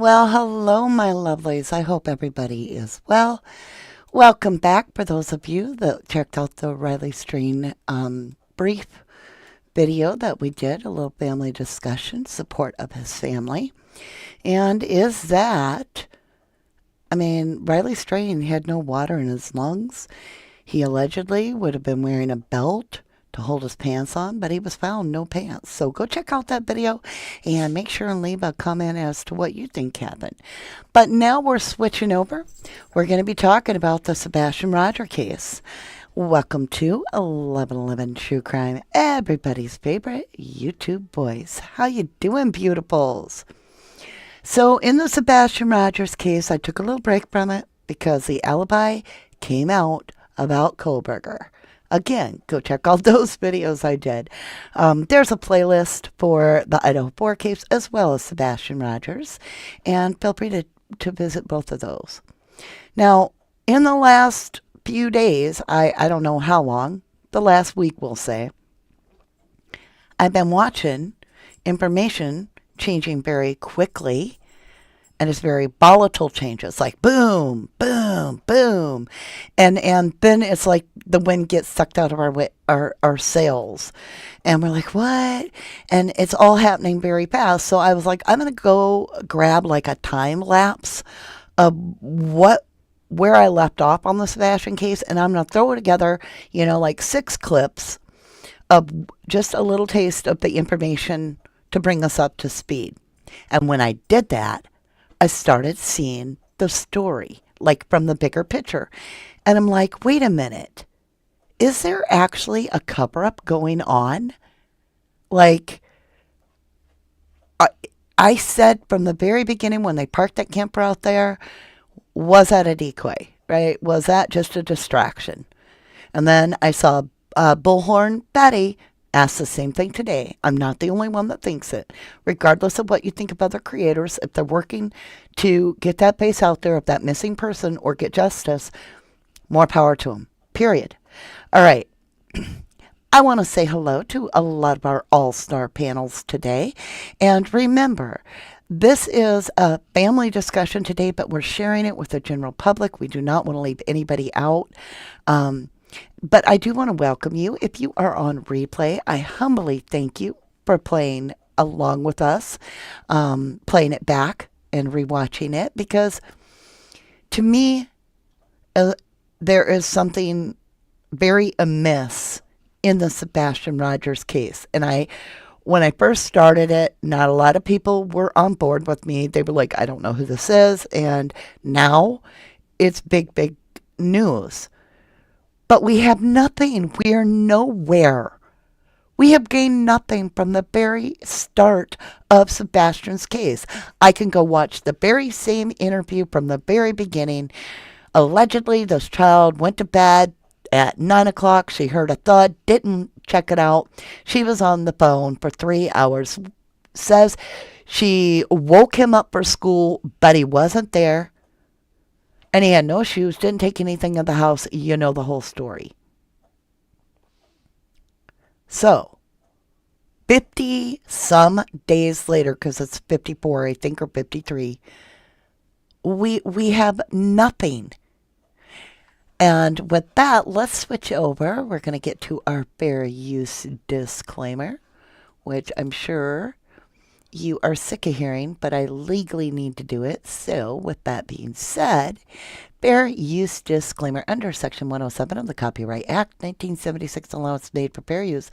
Well, hello, my lovelies. I hope everybody is well. Welcome back for those of you that checked out the Riley Strain brief video that we did, a little family discussion, support of his family. And Riley Strain had no water in his lungs. He allegedly would have been wearing a belt to hold his pants on, but he was found no pants. So go check out that video and make sure and leave a comment as to what you think happened. But now we're switching over. We're going to be talking about the Sebastian Rogers case. Welcome to 1111 True Crime, everybody's favorite YouTube voice. How you doing, beautifuls? So in the Sebastian Rogers case, I took a little break from it because the alibi came out about Kohlberger. Again, go check out those videos I did. There's a playlist for the Idaho 4 case as well as Sebastian Rogers, and feel free to visit both of those. Now, in the last few days, I don't know how long, the last week we'll say, I've been watching information changing very quickly, and it's very volatile changes, like boom, boom, boom. And then it's like the wind gets sucked out of our sails. And we're like, what? And it's all happening very fast. So I was like, I'm going to go grab like a time lapse of where I left off on the Sebastian case. And I'm going to throw it together, like 6 clips of just a little taste of the information to bring us up to speed. And when I did that, I started seeing the story, like from the bigger picture. And I'm like, wait a minute. Is there actually a cover-up going on? Like, I said from the very beginning when they parked that camper out there, was that a decoy, right? Was that just a distraction? And then I saw Bullhorn Betty ask the same thing today. I'm not the only one that thinks it. Regardless of what you think of other creators, if they're working to get that face out there of that missing person or get justice, more power to them. Period. All right. I want to say hello to a lot of our all-star panels today. And remember, this is a family discussion today, but we're sharing it with the general public. We do not want to leave anybody out. But I do want to welcome you. If you are on replay, I humbly thank you for playing along with us, playing it back and rewatching it, because to me, there is something very amiss in the Sebastian Rogers case. And when I first started it, not a lot of people were on board with me. They were like, I don't know who this is. And now it's big, big news. But we have nothing. We are nowhere. We have gained nothing from the very start of Sebastian's case. I can go watch the very same interview from the very beginning. Allegedly, this child went to bed at 9 o'clock. She heard a thud, didn't check it out. She was on the phone for 3 hours. Says she woke him up for school, but he wasn't there. And he had no shoes, didn't take anything in the house. You know the whole story. So, 50 some days later, because it's 54, I think, or 53, we have nothing. And with that, let's switch over. We're going to get to our fair use disclaimer, which I'm sure you are sick of hearing, but I legally need to do it. So, with that being said, fair use disclaimer under Section 107 of the Copyright Act, 1976, allowance made for fair use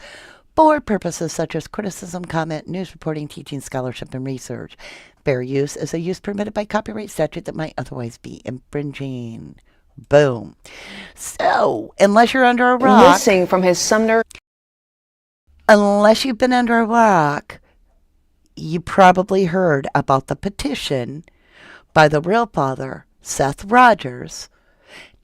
for purposes such as criticism, comment, news reporting, teaching, scholarship, and research. Fair use is a use permitted by copyright statute that might otherwise be infringing. Boom. So, unless you're under a rock, missing from his Sumner, unless you've been under a rock, you probably heard about the petition by the real father, Seth Rogers,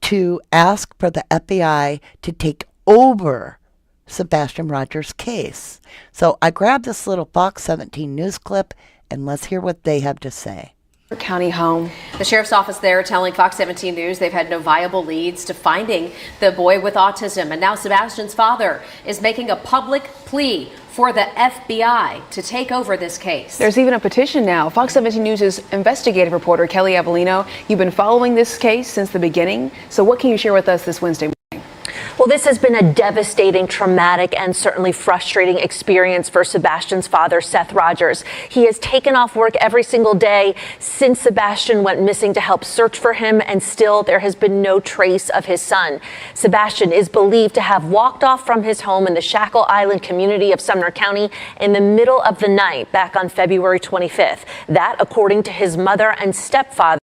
to ask for the FBI to take over Sebastian Rogers' case. So I grabbed this little Fox 17 news clip, and let's hear what they have to say. County home. The sheriff's office there telling Fox 17 News they've had no viable leads to finding the boy with autism. And now Sebastian's father is making a public plea for the FBI to take over this case. There's even a petition now. Fox 17 News' investigative reporter Kelly Avellino, you've been following this case since the beginning. So what can you share with us this Wednesday morning? Well, this has been a devastating, traumatic, and certainly frustrating experience for Sebastian's father, Seth Rogers. He has taken off work every single day since Sebastian went missing to help search for him, and still there has been no trace of his son. Sebastian is believed to have walked off from his home in the Shackle Island community of Sumner County in the middle of the night back on February 25th. That, according to his mother and stepfather.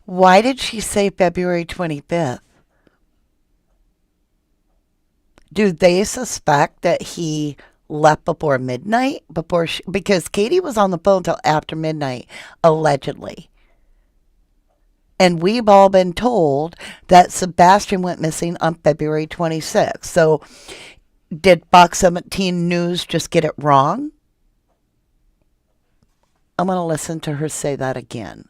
Why did she say February 25th? Do they suspect that he left before midnight? Because Katie was on the phone till after midnight, allegedly. And we've all been told that Sebastian went missing on February 26th. So did Fox 17 News just get it wrong? I'm going to listen to her say that again.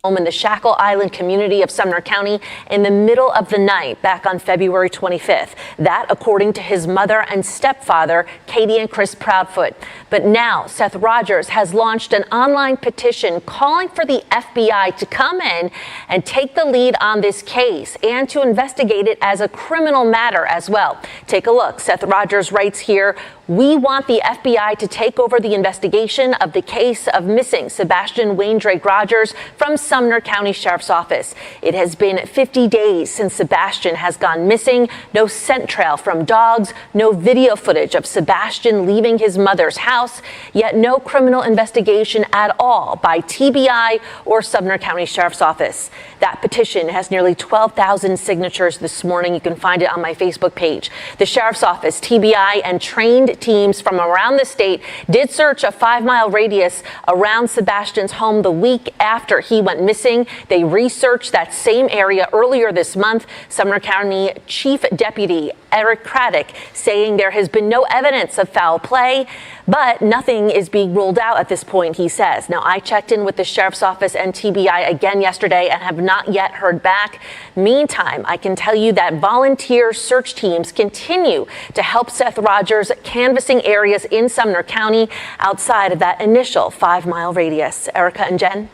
Home in the Shackle Island community of Sumner County in the middle of the night back on February 25th. That, according to his mother and stepfather, Katie and Chris Proudfoot. But now Seth Rogers has launched an online petition calling for the FBI to come in and take the lead on this case and to investigate it as a criminal matter as well. Take a look. Seth Rogers writes here, "We want the FBI to take over the investigation of the case of missing Sebastian Wayne Drake Rogers from Sumner County Sheriff's Office. It has been 50 days since Sebastian has gone missing. No scent trail from dogs, no video footage of Sebastian leaving his mother's house, yet no criminal investigation at all by TBI or Sumner County Sheriff's Office." That petition has nearly 12,000 signatures this morning. You can find it on my Facebook page. The Sheriff's Office, TBI, and trained teams from around the state did search a 5-mile radius around Sebastian's home the week after he went missing. They researched that same area earlier this month. Sumner County Chief Deputy Eric Craddock saying there has been no evidence of foul play, but nothing is being ruled out at this point, he says. Now, I checked in with the Sheriff's Office and TBI again yesterday and have not yet heard back. Meantime, I can tell you that volunteer search teams continue to help Seth Rogers canvassing areas in Sumner County outside of that initial 5-mile radius. Erica and Jen.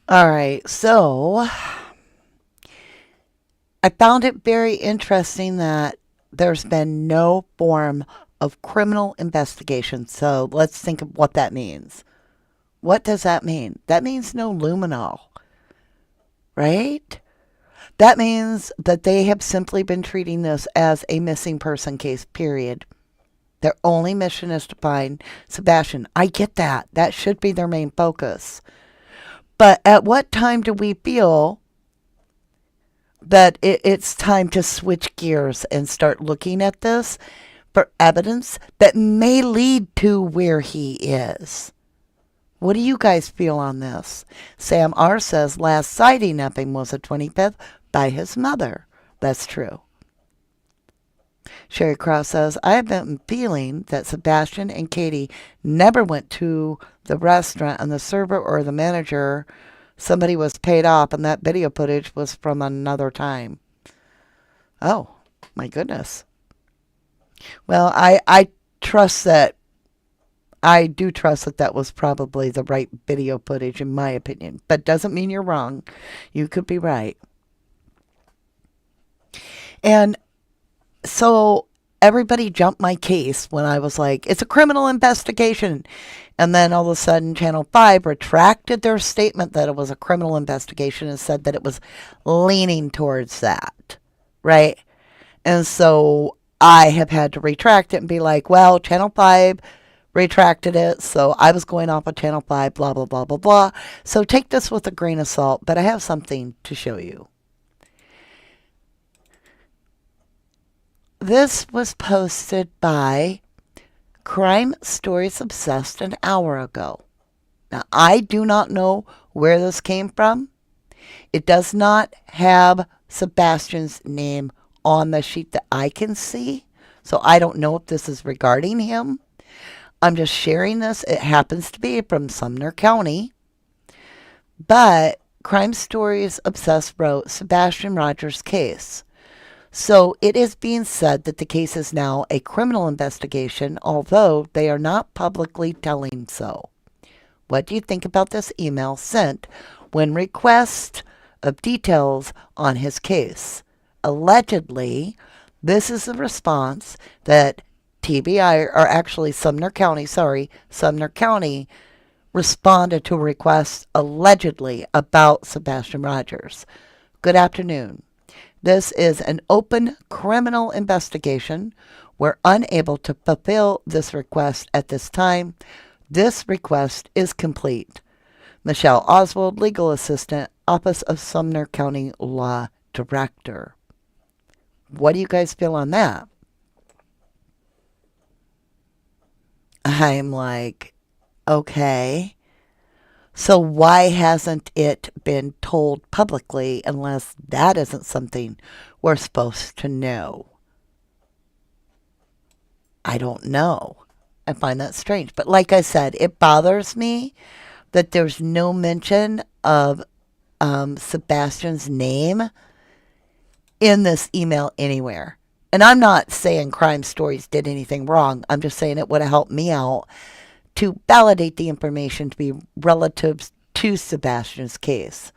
All right, so I found it very interesting that there's been no form of criminal investigation. So let's think of what that means. What does that mean? That means no luminol, right? That means that they have simply been treating this as a missing person case, period. Their only mission is to find Sebastian. I get that. That should be their main focus. But at what time do we feel that it's time to switch gears and start looking at this for evidence that may lead to where he is? What do you guys feel on this? Sam R. says last sighting of him was the 25th by his mother. That's true. Sherry Cross says, I have been feeling that Sebastian and Katie never went to the restaurant and the server or the manager, somebody was paid off and that video footage was from another time. Oh, my goodness. Well, I trust that, I do trust that that was probably the right video footage in my opinion, but doesn't mean you're wrong. You could be right. And so everybody jumped my case when I was like, it's a criminal investigation. And then all of a sudden, Channel 5 retracted their statement that it was a criminal investigation and said that it was leaning towards that, right? And so I have had to retract it and be like, well, Channel 5 retracted it, so I was going off of Channel 5, blah, blah, blah, blah, blah. So take this with a grain of salt, but I have something to show you. This was posted by Crime Stories Obsessed an hour ago. Now, I do not know where this came from. It does not have Sebastian's name on the sheet that I can see, so I don't know if this is regarding him. I'm just sharing this. It happens to be from Sumner County. But Crime Stories Obsessed wrote Sebastian Rogers' case. So it is being said that the case is now a criminal investigation, although they are not publicly telling so. What do you think about this email sent when request of details on his case? Allegedly, this is the response that TBI, or actually Sumner County responded to a request allegedly about Sebastian Rogers. Good afternoon. This is an open criminal investigation. We're unable to fulfill this request at this time. This request is complete. Michelle Oswald, Legal Assistant, Office of Sumner County Law Director. What do you guys feel on that? I'm like, okay. So why hasn't it been told publicly unless that isn't something we're supposed to know? I don't know. I find that strange. But like I said, it bothers me that there's no mention of Sebastian's name in this email anywhere. And I'm not saying Crime Stories did anything wrong. I'm just saying it would have helped me out to validate the information to be relative to Sebastian's case.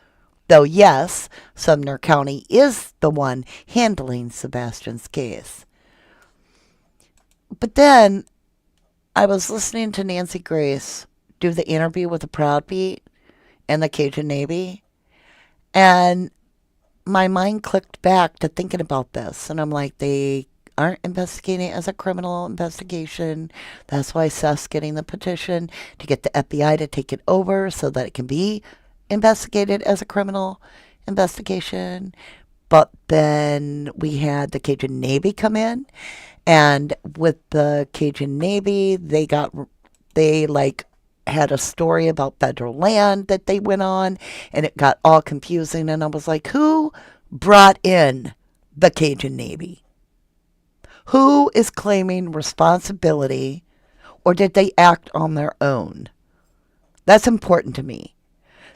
Though, yes, Sumner County is the one handling Sebastian's case. But then I was listening to Nancy Grace do the interview with the Proudfit and the Cajun Navy, and my mind clicked back to thinking about this. And I'm like, they aren't investigating it as a criminal investigation. That's why Seth's getting the petition to get the FBI to take it over so that it can be investigated as a criminal investigation. But then we had the Cajun Navy come in, and with the Cajun Navy, they had a story about federal land that they went on, and it got all confusing. And I was like, who brought in the Cajun Navy? Who is claiming responsibility, or did they act on their own? That's important to me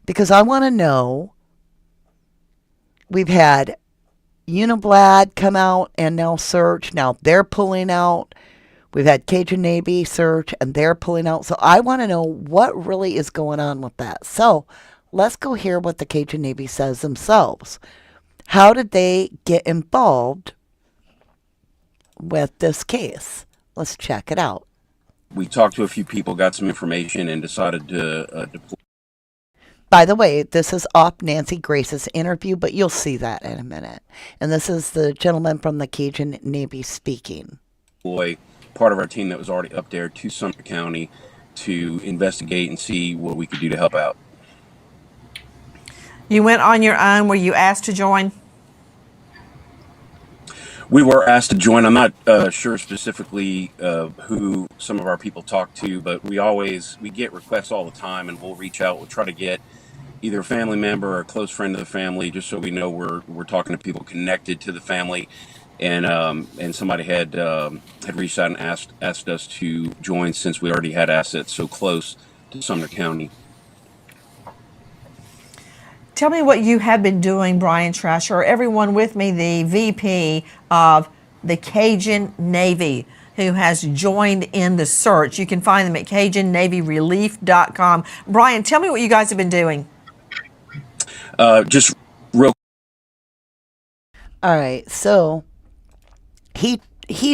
because I want to know. We've had Udabaldi come out and now search. Now they're pulling out. We've had Cajun Navy search and they're pulling out. So I want to know what really is going on with that. So let's go hear what the Cajun Navy says themselves. How did they get involved with this case? Let's check it out. We talked to a few people, got some information, and decided to deploy. By the way, this is off Nancy Grace's interview, but you'll see that in a minute. And this is the gentleman from the Cajun Navy speaking. Part of our team that was already up there to Sumner County to investigate and see what we could do to help out. You went on your own. Were you asked to join? We were asked to join. I'm not sure specifically who some of our people talk to, but we get requests all the time, and we'll reach out. We'll try to get either a family member or a close friend of the family, just so we know we're talking to people connected to the family. And somebody had reached out and asked us to join since we already had assets so close to Sumner County. Tell me what you have been doing, Brian Trasher. Everyone with me, the VP of the Cajun Navy, who has joined in the search. You can find them at CajunNavyRelief.com. Brian, tell me what you guys have been doing. Just real. All right, so he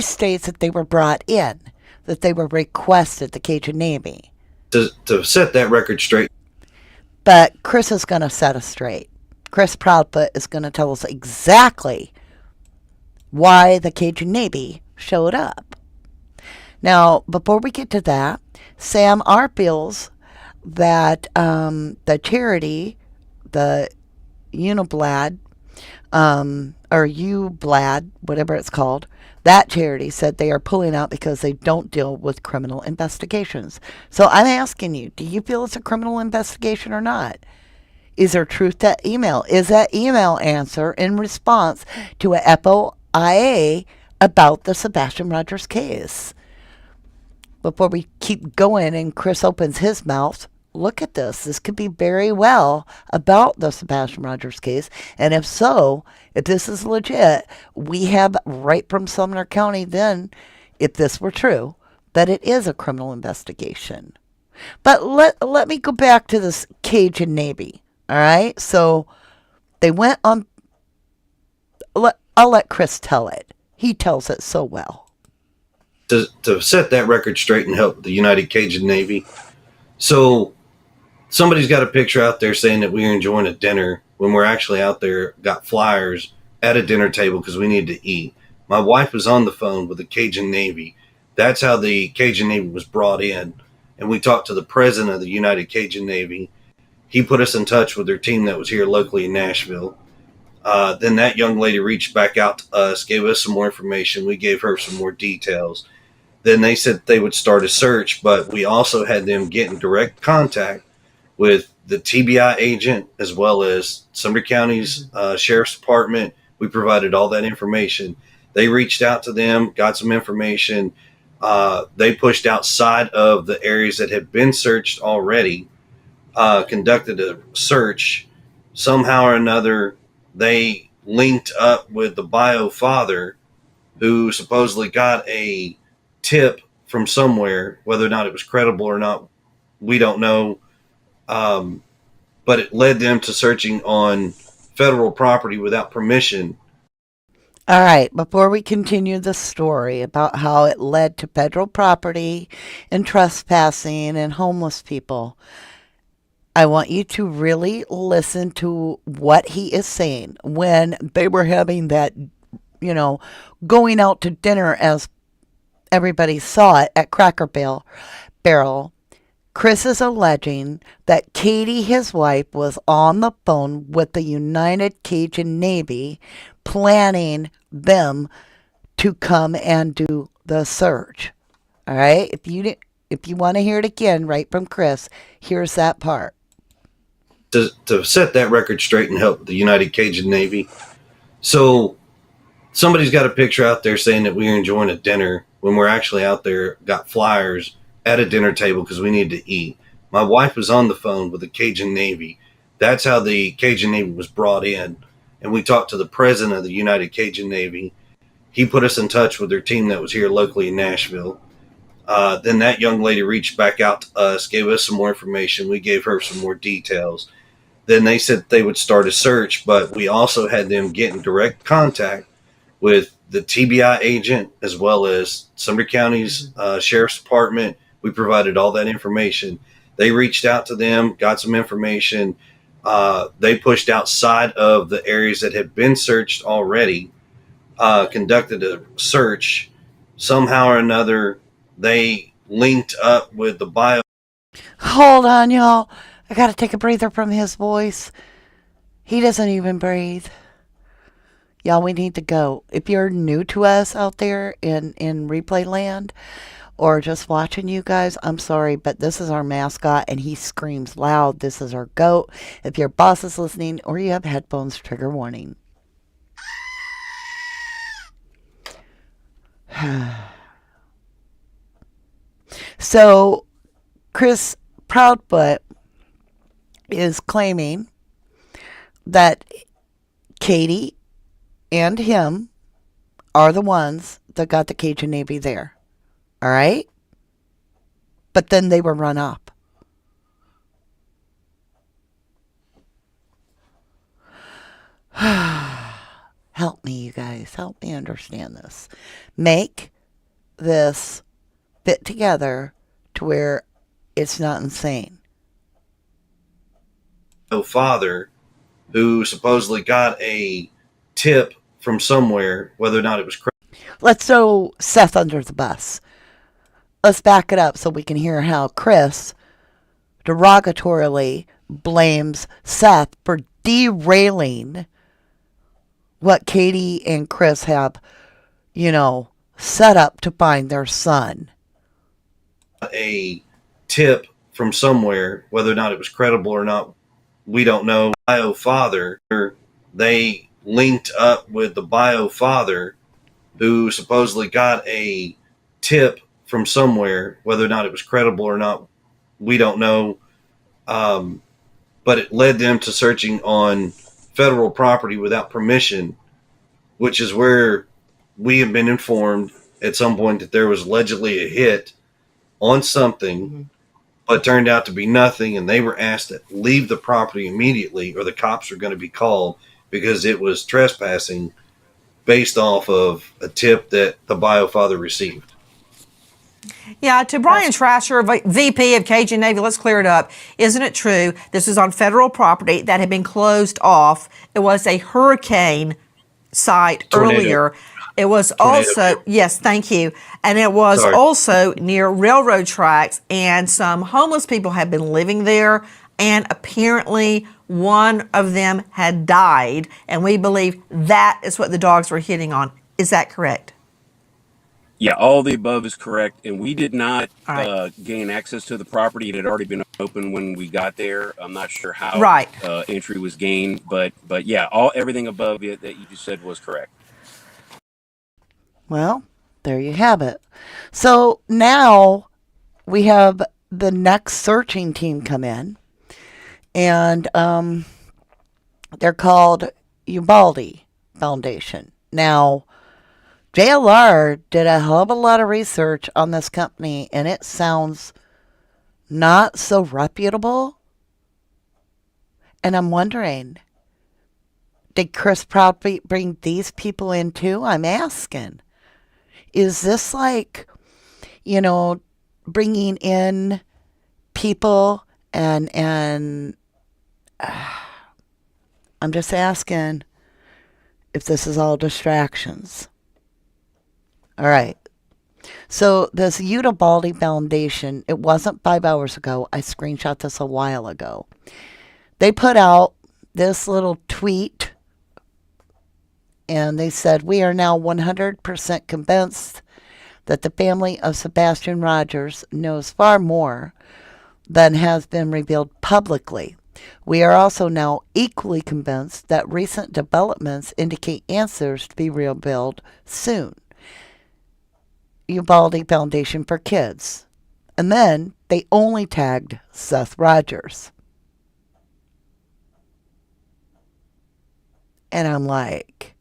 states that they were brought in, that they were requested, the Cajun Navy. To set that record straight. But Chris is going to set us straight. Chris Proudfit is going to tell us exactly why the Cajun Navy showed up. Now, before we get to that, Sam R. feels that the charity, the Udabaldi, or Udabaldi, whatever it's called, that charity said they are pulling out because they don't deal with criminal investigations. So I'm asking you, do you feel it's a criminal investigation or not? Is there truth to that email? Is that email answer in response to a FOIA about the Sebastian Rogers case? before we keep going and Chris opens his mouth, look at this. This could be very well about the Sebastian Rogers case. And if so, if this is legit, we have right from Sumner County then, if this were true, that it is a criminal investigation. But let me go back to this Cajun Navy. All right. So they went on. I'll let Chris tell it. He tells it so well. To set that record straight and help the United Cajun Navy. So somebody's got a picture out there saying that we are enjoying a dinner when we're actually out there, got flyers at a dinner table because we need to eat. My wife was on the phone with the Cajun Navy. That's how the Cajun Navy was brought in. And we talked to the president of the United Cajun Navy. He put us in touch with their team that was here locally in Nashville. Then that young lady reached back out to us, gave us some more information. We gave her some more details. Then they said they would start a search, but we also had them get in direct contact with the TBI agent as well as Sumner County's Sheriff's Department. We provided all that information. They reached out to them, got some information. They pushed outside of the areas that had been searched already, conducted a search. Somehow or another, they linked up with the bio father who supposedly got a tip from somewhere. Whether or not it was credible or not, we don't know. But it led them to searching on federal property without permission. All right, before we continue the story about how it led to federal property and trespassing and homeless people, I want you to really listen to what he is saying. When they were having that, going out to dinner as everybody saw it at Cracker Barrel, Chris is alleging that Katie, his wife, was on the phone with the United Cajun Navy planning them to come and do the search. All right? If you want to hear it again right from Chris, here's that part. To set that record straight and help the United Cajun Navy. So somebody's got a picture out there saying that we are enjoying a dinner when we're actually out there, got flyers at a dinner table because we need to eat. My wife was on the phone with the Cajun Navy. That's how the Cajun Navy was brought in. And we talked to the president of the United Cajun Navy. He put us in touch with their team that was here locally in Nashville. Then that young lady reached back out to us, gave us some more information. We gave her some more details. Then they said they would start a search, but we also had them get in direct contact with the TBI agent as well as Sumner County's Sheriff's Department. We provided all that information. They reached out to them, got some information. They pushed outside of the areas that had been searched already, conducted a search. Somehow or another, they linked up with the bio. Hold on, y'all. I got to take a breather from his voice. He doesn't even breathe. Y'all, we need to go. If you're new to us out there in replay land or just watching you guys, I'm sorry, but this is our mascot and he screams loud. This is our goat. If your boss is listening or you have headphones, trigger warning. So, Chris Proudfoot is claiming that Katie and him are the ones that got the Cajun Navy there. All right? But then they were run up. Help me, you guys. Help me understand this. Make this fit together to where it's not insane. Father who supposedly got a tip from somewhere, whether or not it was Let's throw Seth under the bus. Let's back it up so we can hear how Chris derogatorily blames Seth for derailing what Katie and Chris have, set up to find their son. A tip from somewhere, whether or not it was credible or not, we don't know. Bio father, they linked up with the bio father who supposedly got a tip from somewhere. Whether or not it was credible or not, we don't know. But it led them to searching on federal property without permission, which is where we have been informed at some point that there was allegedly a hit on something, but turned out to be nothing. And they were asked to leave the property immediately or the cops are going to be called because it was trespassing based off of a tip that the biofather received. Yeah, to Brian Trasher, VP of Cajun Navy, let's clear it up. Isn't it true this is on federal property that had been closed off? It was a hurricane site earlier. It was also, yes, thank you. And it was also near railroad tracks, and some homeless people had been living there, and apparently one of them had died, and we believe that is what the dogs were hitting on. Is that correct? Yeah, all the above is correct, and we did not gain access to the property. It had already been open when we got there. I'm not sure how entry was gained, but yeah, everything above it that you just said was correct. Well, there you have it. So now we have the next searching team come in, and they're called Udabaldi Foundation. Now, JLR did a hell of a lot of research on this company, and it sounds not so reputable. And I'm wondering, did Chris Proudfit bring these people in too? I'm asking. Is this like, bringing in people and I'm just asking if this is all distractions. All right. So this Udabaldi Foundation, it wasn't 5 hours ago. I screenshot this a while ago. They put out this little tweet, and they said, "We are now 100% convinced that the family of Sebastian Rogers knows far more than has been revealed publicly. We are also now equally convinced that recent developments indicate answers to be revealed soon. Udabaldi Foundation for Kids." And then they only tagged Seth Rogers. And I'm like,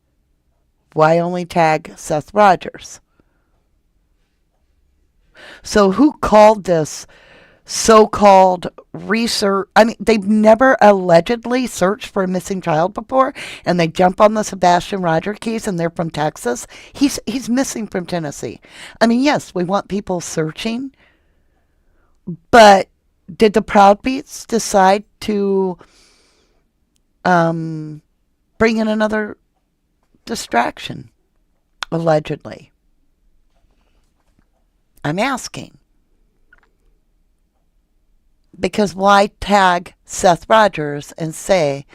why only tag Seth Rogers? So who called this so-called research? I mean, they've never allegedly searched for a missing child before, and they jump on the Sebastian Rogers case, and they're from Texas. He's missing from Tennessee. I mean, yes, we want people searching, but did the Proudfits decide to bring in another distraction? Allegedly. I'm asking. Because why tag Seth Rogers and say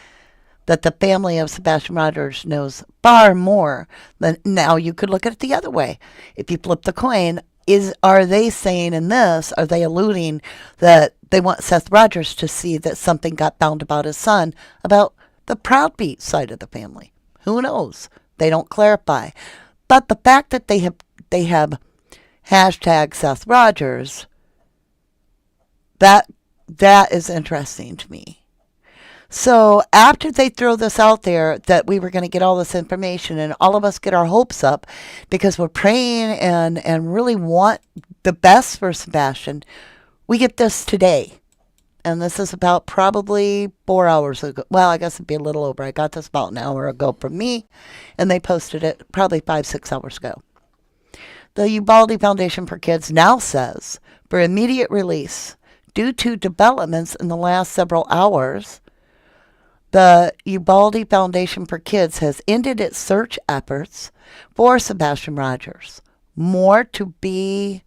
that the family of Sebastian Rogers knows far more than... Now, you could look at it the other way. If you flip the coin, are they saying in this, are they alluding that they want Seth Rogers to see that something got found about his son, about the Proudfit side of the family? Who knows? They don't clarify. But the fact that they have hashtag Seth Rogers, that is interesting to me. So after they throw this out there that we were going to get all this information, and all of us get our hopes up because we're praying and really want the best for Sebastian, we get this today. And this is about probably 4 hours ago. Well, I guess it'd be a little over. I got this about an hour ago from me, and they posted it probably 5-6 hours ago. The Udabaldi Foundation for Kids now says, for immediate release, due to developments in the last several hours, the Udabaldi Foundation for Kids has ended its search efforts for Sebastian Rogers. More TBA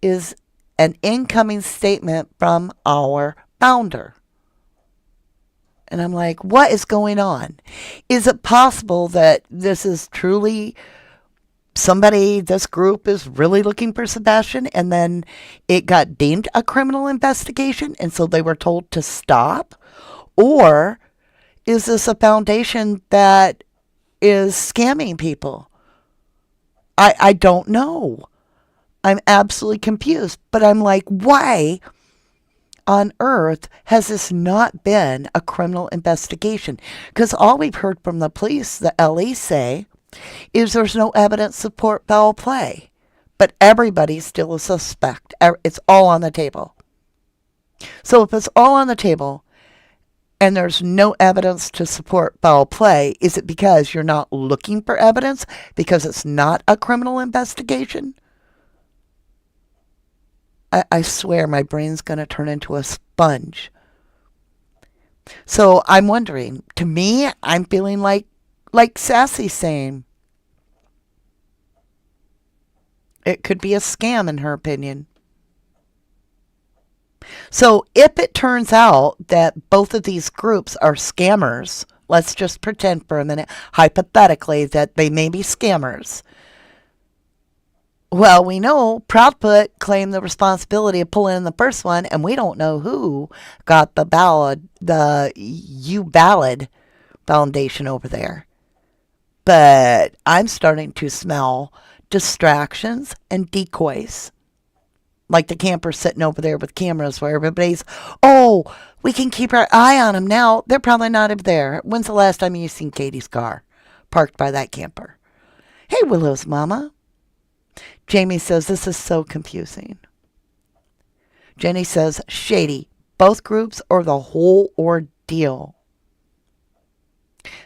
is an incoming statement from our founder. And I'm like, what is going on? Is it possible that this is truly this group is really looking for Sebastian, and then it got deemed a criminal investigation, and so they were told to stop? Or is this a foundation that is scamming people? I don't know. I'm absolutely confused. But I'm like, why on earth has this not been a criminal investigation? Because all we've heard from the police, the LE say, is there's no evidence to support foul play. But everybody's still a suspect. It's all on the table. So if it's all on the table and there's no evidence to support foul play, is it because you're not looking for evidence? Because it's not a criminal investigation? I swear my brain's going to turn into a sponge. So I'm wondering, to me, I'm feeling like Sassy's saying, it could be a scam in her opinion. So if it turns out that both of these groups are scammers, let's just pretend for a minute, hypothetically, that they may be scammers. Well, we know Proudfit claimed the responsibility of pulling in the first one, and we don't know who got the Udabaldi Foundation over there. But I'm starting to smell distractions and decoys. Like the campers sitting over there with cameras where everybody's, oh, we can keep our eye on them now. They're probably not over there. When's the last time you seen Katie's car parked by that camper? Hey, Willow's mama. Jamie says, this is so confusing. Jenny says, shady. Both groups or the whole ordeal.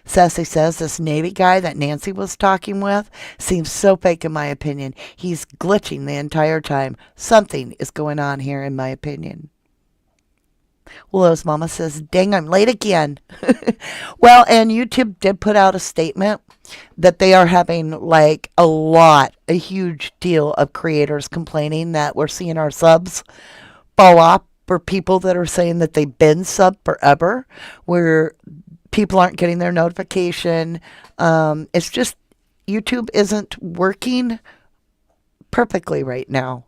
Sassy says, this Navy guy that Nancy was talking with seems so fake in my opinion. He's glitching the entire time. Something is going on here in my opinion. Willow's mama says, dang, I'm late again. Well, and YouTube did put out a statement that they are having like a huge deal of creators complaining that we're seeing our subs fall off for people that are saying that they've been sub forever, where people aren't getting their notification. It's just YouTube isn't working perfectly right now.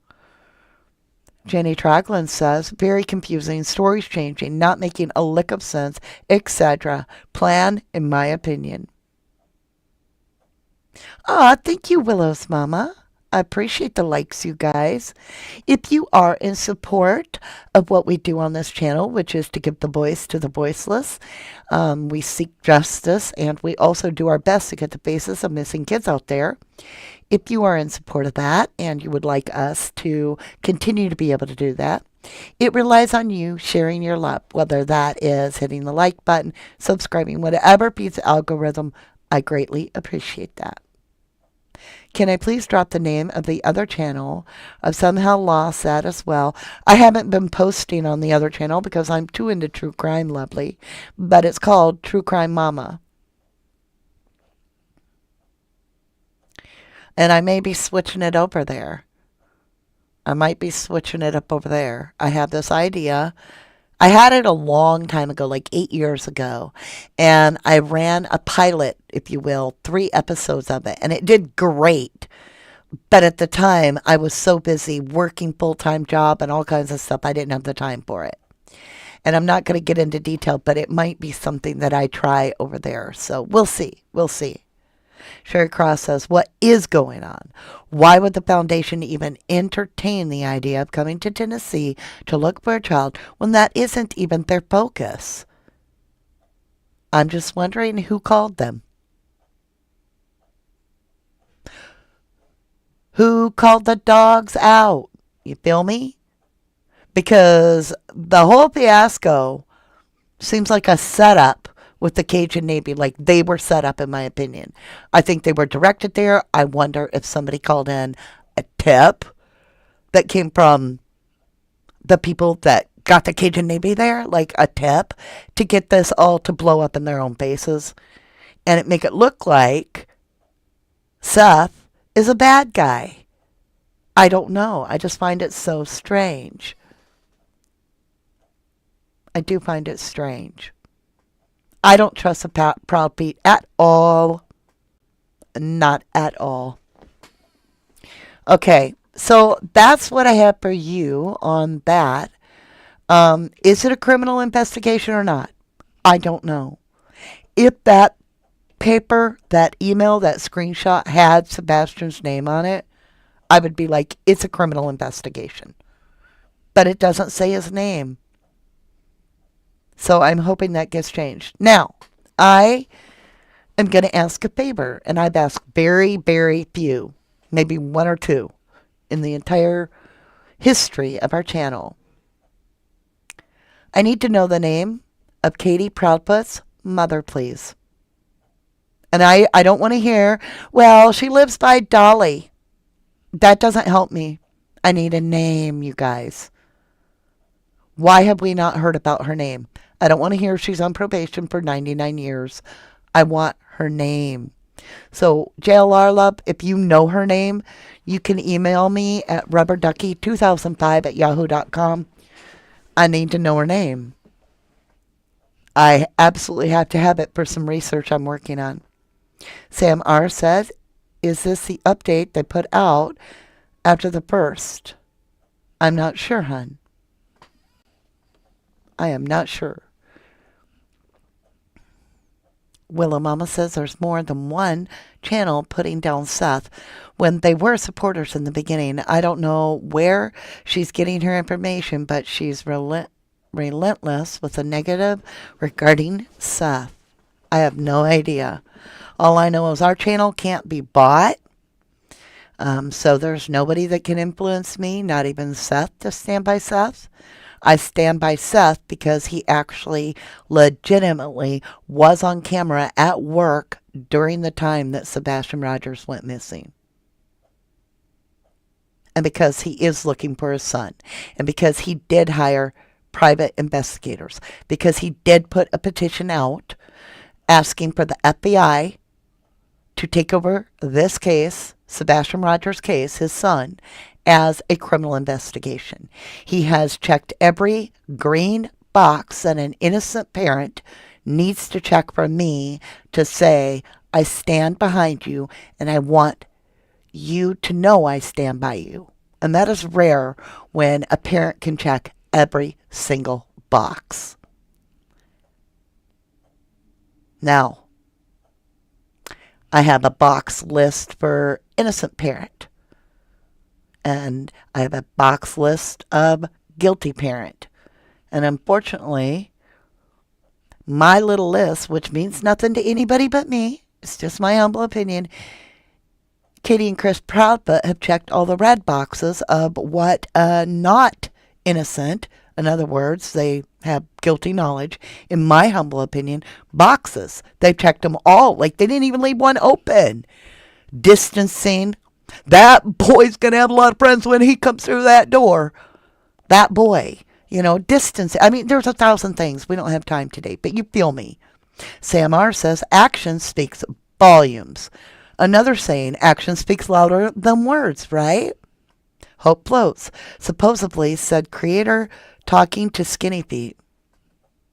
Jenny Traglin says, very confusing, stories changing, not making a lick of sense, etc. Plan, in my opinion. Ah, thank you, Willow's mama. I appreciate the likes, you guys. If you are in support of what we do on this channel, which is to give the voice to the voiceless, we seek justice, and we also do our best to get the faces of missing kids out there. If you are in support of that and you would like us to continue to be able to do that, it relies on you sharing your love, whether that is hitting the like button, subscribing, whatever beats the algorithm. I greatly appreciate that. Can I please drop the name of the other channel? I've somehow lost that as well. I haven't been posting on the other channel because I'm too into true crime, lovely. But it's called True Crime Mama. And I may be switching it over there. I might be switching it up over there. I have this idea. I had it a long time ago, like 8 years ago, and I ran a pilot, if you will, 3 episodes of it, and it did great. But at the time, I was so busy working full-time job and all kinds of stuff, I didn't have the time for it. And I'm not going to get into detail, but it might be something that I try over there. So we'll see. We'll see. Sherry Cross says, what is going on? Why would the foundation even entertain the idea of coming to Tennessee to look for a child when that isn't even their focus? I'm just wondering who called them. Who called the dogs out? You feel me? Because the whole fiasco seems like a setup with the Cajun Navy, like they were set up, in my opinion. I think they were directed there. I wonder if somebody called in a tip that came from the people that got the Cajun Navy there, like a tip, to get this all to blow up in their own faces. And it make it look like Seth is a bad guy. I don't know. I just find it so strange. I do find it strange. I don't trust the Proudfit at all. Not at all. Okay, so that's what I have for you on that. Is it a criminal investigation or not? I don't know. If that paper, that email, that screenshot had Sebastian's name on it, I would be like, it's a criminal investigation. But it doesn't say his name. So I'm hoping that gets changed. Now, I am going to ask a favor, and I've asked very, very few, maybe one or two, in the entire history of our channel. I need to know the name of Katie Proudfoot's mother, please. And I don't want to hear, well, she lives by Dolly. That doesn't help me. I need a name, you guys. Why have we not heard about her name? I don't want to hear she's on probation for 99 years. I want her name. So, JLR Love, if you know her name, you can email me at rubberducky2005@yahoo.com. I need to know her name. I absolutely have to have it for some research I'm working on. Sam R. says, is this the update they put out after the first? I'm not sure, hun. I am not sure. Willow Mama says there's more than one channel putting down Seth when they were supporters in the beginning. I don't know where she's getting her information, but she's relentless with the negative regarding Seth. I have no idea. All I know is our channel can't be bought. So there's nobody that can influence me, not even Seth, to stand by Seth. I stand by Seth because he actually legitimately was on camera at work during the time that Sebastian Rogers went missing. And because he is looking for his son. And because he did hire private investigators. Because he did put a petition out asking for the FBI to take over this case, Sebastian Rogers' case, his son, as a criminal investigation. He has checked every green box that an innocent parent needs to check for me to say, I stand behind you and I want you to know I stand by you. And that is rare when a parent can check every single box. Now, I have a box list for innocent parent. And I have a box list of guilty parent. And unfortunately, my little list, which means nothing to anybody but me, it's just my humble opinion, Katie and Chris Proudfoot have checked all the red boxes of what not innocent, in other words, they have guilty knowledge, in my humble opinion, boxes. They've checked them all. Like, they didn't even leave one open. Distancing. That boy's going to have a lot of friends when he comes through that door. That boy. Distance. I mean, there's 1,000 things. We don't have time today, but you feel me. Sam R. says, action speaks volumes. Another saying, action speaks louder than words, right? Hope floats. Supposedly, said creator talking to Skinny Feet.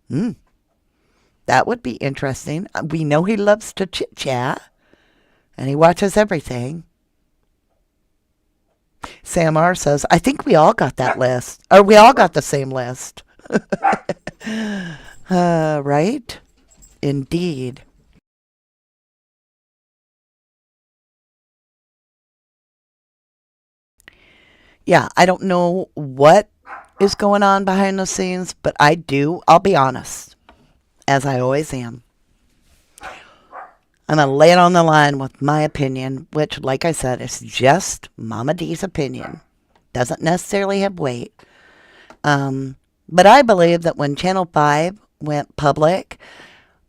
That would be interesting. We know he loves to chit-chat, and he watches everything. Sam R. says, I think we all got that list. Or we all got the same list. Right? Indeed. Yeah, I don't know what is going on behind the scenes, but I'll be honest, as I always am. I'm going to lay it on the line with my opinion, which, like I said, is just Mama D's opinion. Doesn't necessarily have weight. But I believe that when Channel 5 went public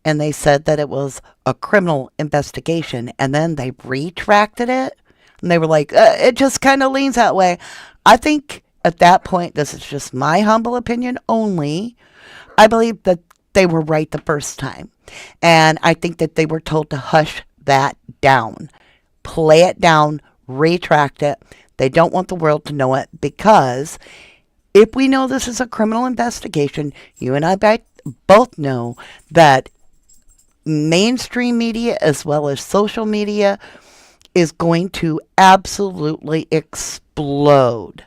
and they said that it was a criminal investigation and then they retracted it, and they were like, it just kind of leans that way. I think at that point, this is just my humble opinion only, I believe that they were right the first time. And I think that they were told to hush that down. Play it down, retract it. They don't want the world to know it because if we know this is a criminal investigation, you and I both know that mainstream media as well as social media is going to absolutely explode.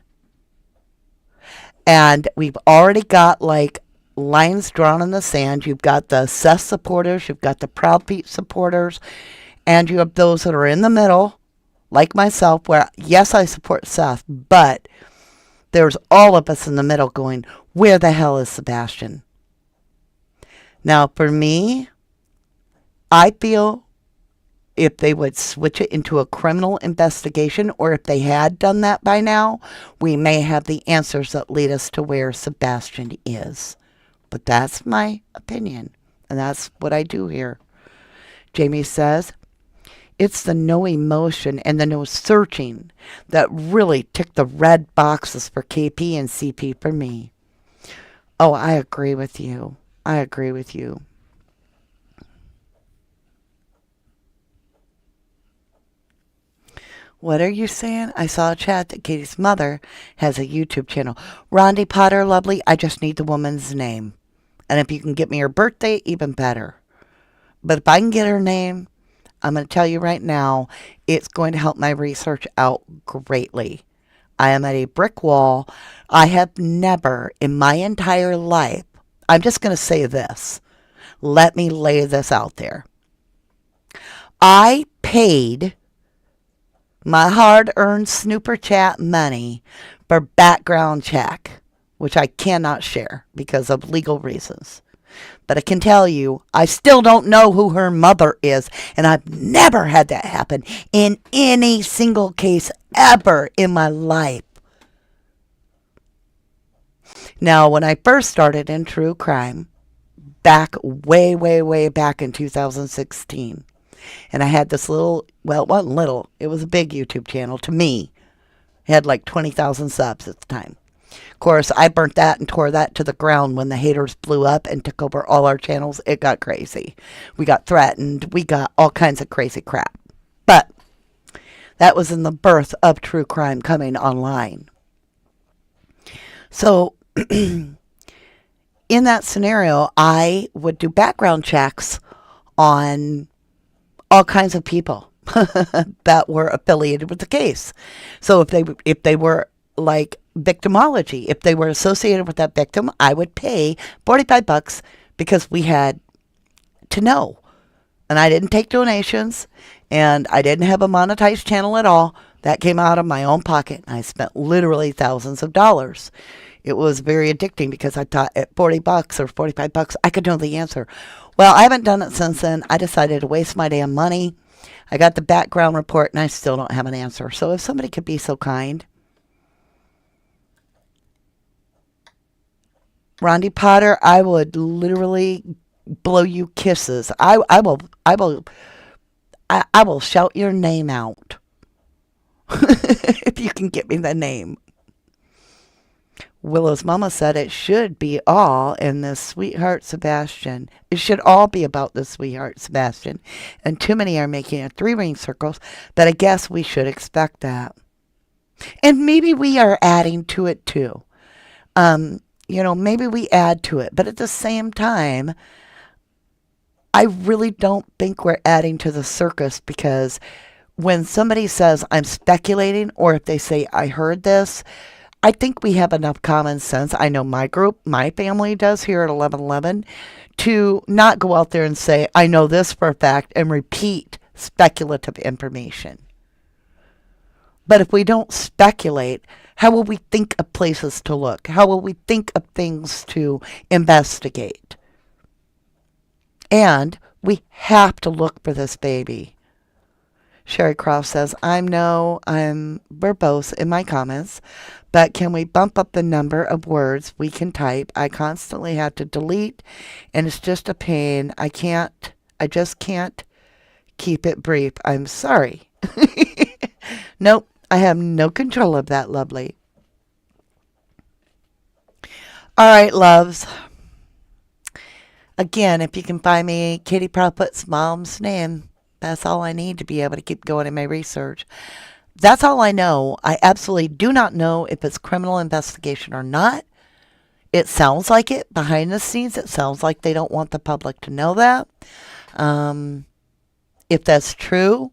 And we've already got like lines drawn in the sand. You've got the Seth supporters, you've got the Proudfit supporters, and you have those that are in the middle, like myself, where, yes, I support Seth, but there's all of us in the middle going, where the hell is Sebastian? Now, for me, I feel if they would switch it into a criminal investigation, or if they had done that by now, we may have the answers that lead us to where Sebastian is. But that's my opinion, and that's what I do here. Jamie says, it's the no emotion and the no searching that really tick the red boxes for KP and CP for me. Oh, I agree with you. I agree with you. What are you saying? I saw a chat that Katie's mother has a YouTube channel. Rondi Potter, lovely. I just need the woman's name. And if you can get me her birthday, even better. But if I can get her name, I'm going to tell you right now, it's going to help my research out greatly. I am at a brick wall. I have never in my entire life, I'm just going to say this. Let me lay this out there. I paid my hard-earned snooper chat money for background check, which I cannot share because of legal reasons. But I can tell you, I still don't know who her mother is, and I've never had that happen in any single case ever in my life. Now, when I first started in true crime, back way back in 2016, and I had this little, well, it wasn't little, it was a big YouTube channel to me. It had like 20,000 subs at the time. Of course, I burnt that and tore that to the ground when the haters blew up and took over all our channels. It got crazy. We got threatened. We got all kinds of crazy crap. But that was in the birth of true crime coming online. So in that scenario, I would do background checks on all kinds of people that were affiliated with the case. So if they were like victimology, if they were associated with that victim, I would pay $45 because we had to know. And I didn't take donations, and I didn't have a monetized channel at all. That came out of my own pocket. I spent literally thousands of dollars. It was very addicting because I thought at $40 or $45, I could know the answer. Well, I haven't done it since then. I decided to waste my damn money. I got the background report, and I still don't have an answer. So if somebody could be so kind. Rondi Potter, I would literally blow you kisses. I will shout your name out. If you can get me the name. Willow's mama said it should be all in this sweetheart Sebastian. It should all be about the sweetheart Sebastian. And too many are making a 3-ring circles, but I guess we should expect that. And maybe we are adding to it too. Maybe we add to it. But at the same time, I really don't think we're adding to the circus, because when somebody says I'm speculating, or if they say I heard this, I think we have enough common sense. I know my group, my family does here at 1111, to not go out there and say, I know this for a fact, and repeat speculative information. But if we don't speculate, how will we think of places to look? How will we think of things to investigate? And we have to look for this baby. Sherry Croft says, I'm verbose in my comments, but can we bump up the number of words we can type? I constantly have to delete, and it's just a pain. I just can't keep it brief. I'm sorry. Nope, I have no control of that, lovely. All right, loves. Again, if you can find me Katie Proudfoot's mom's name, that's all I need to be able to keep going in my research. That's all I know. I absolutely do not know if it's criminal investigation or not. It sounds like it. Behind the scenes, it sounds like they don't want the public to know that. If that's true,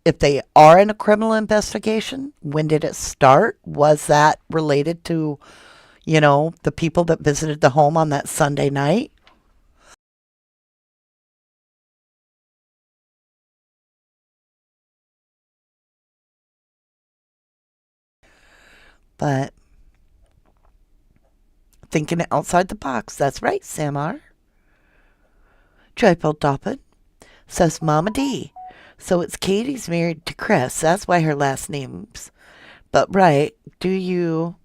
if they are in a criminal investigation, when did it start? Was that related to, You know, the people that visited the home on that Sunday night. But thinking outside the box. That's right, Samar. Joyful Doppin says Mama D. So it's Katie's married to Chris. That's why her last name's. But right, do you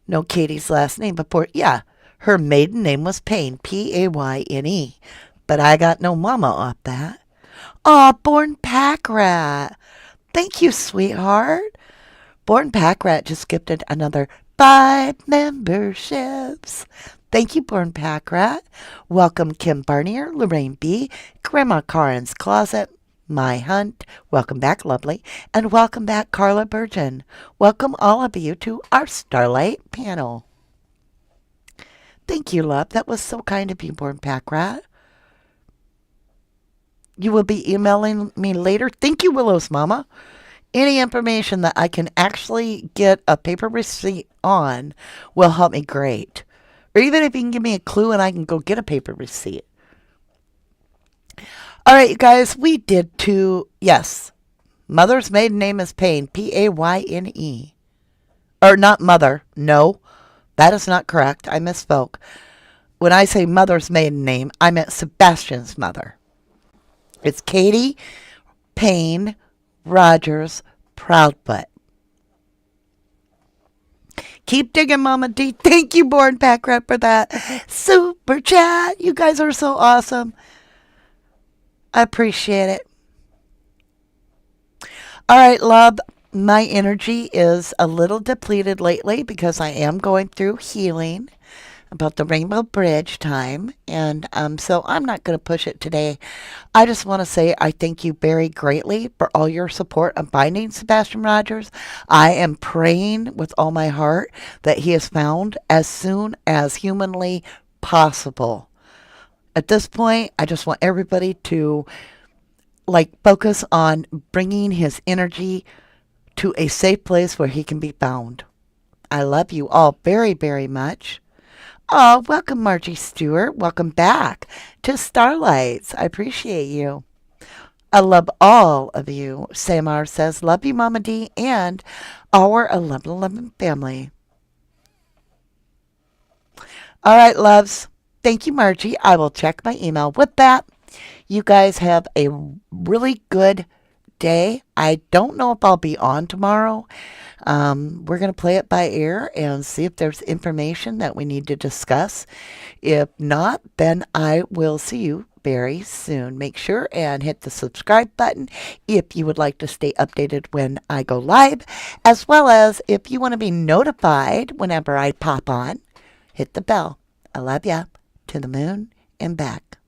know Katie's last name before? Yeah, her maiden name was Payne, Payne. But I got no mama off that. Aw, Born Pack Rat. Thank you, sweetheart. Born Pack Rat just gifted another 5 memberships. Thank you, Born Pack Rat. Welcome, Kim Barnier, Lorraine B., Grandma Karen's Closet, My Hunt. Welcome back, lovely. And welcome back, Carla Burgeon. Welcome, all of you, to our Starlight panel. Thank you, love. That was so kind of you, Born Pack Rat. You will be emailing me later. Thank you, Willow's Mama. Any information that I can actually get a paper receipt on will help me great. Or even if you can give me a clue and I can go get a paper receipt. All right, you guys, we did yes. Mother's maiden name is Payne, Payne. Or not mother, no. That is not correct. I misspoke. When I say mother's maiden name, I meant Sebastian's mother. It's Katie Payne Rogers Proudfoot. Keep digging, Mama D. Thank you, Born Pack Rat, for that super chat. You guys are so awesome. I appreciate it. All right, love. My energy is a little depleted lately because I am going through healing about the Rainbow Bridge time. And so I'm not going to push it today. I just want to say I thank you very greatly for all your support on finding Sebastian Rogers. I am praying with all my heart that he is found as soon as humanly possible. At this point, I just want everybody to focus on bringing his energy to a safe place where he can be found. I love you all very, very much. Oh, welcome, Margie Stewart. Welcome back to Starlights. I appreciate you. I love all of you. Samar says, love you, Mama D, and our 1111 family. All right, loves. Thank you, Margie. I will check my email. With that, you guys have a really good day. I don't know if I'll be on tomorrow. We're going to play it by ear and see if there's information that we need to discuss. If not, then I will see you very soon. Make sure and hit the subscribe button if you would like to stay updated when I go live, as well as if you want to be notified whenever I pop on, hit the bell. I love ya. To the moon and back.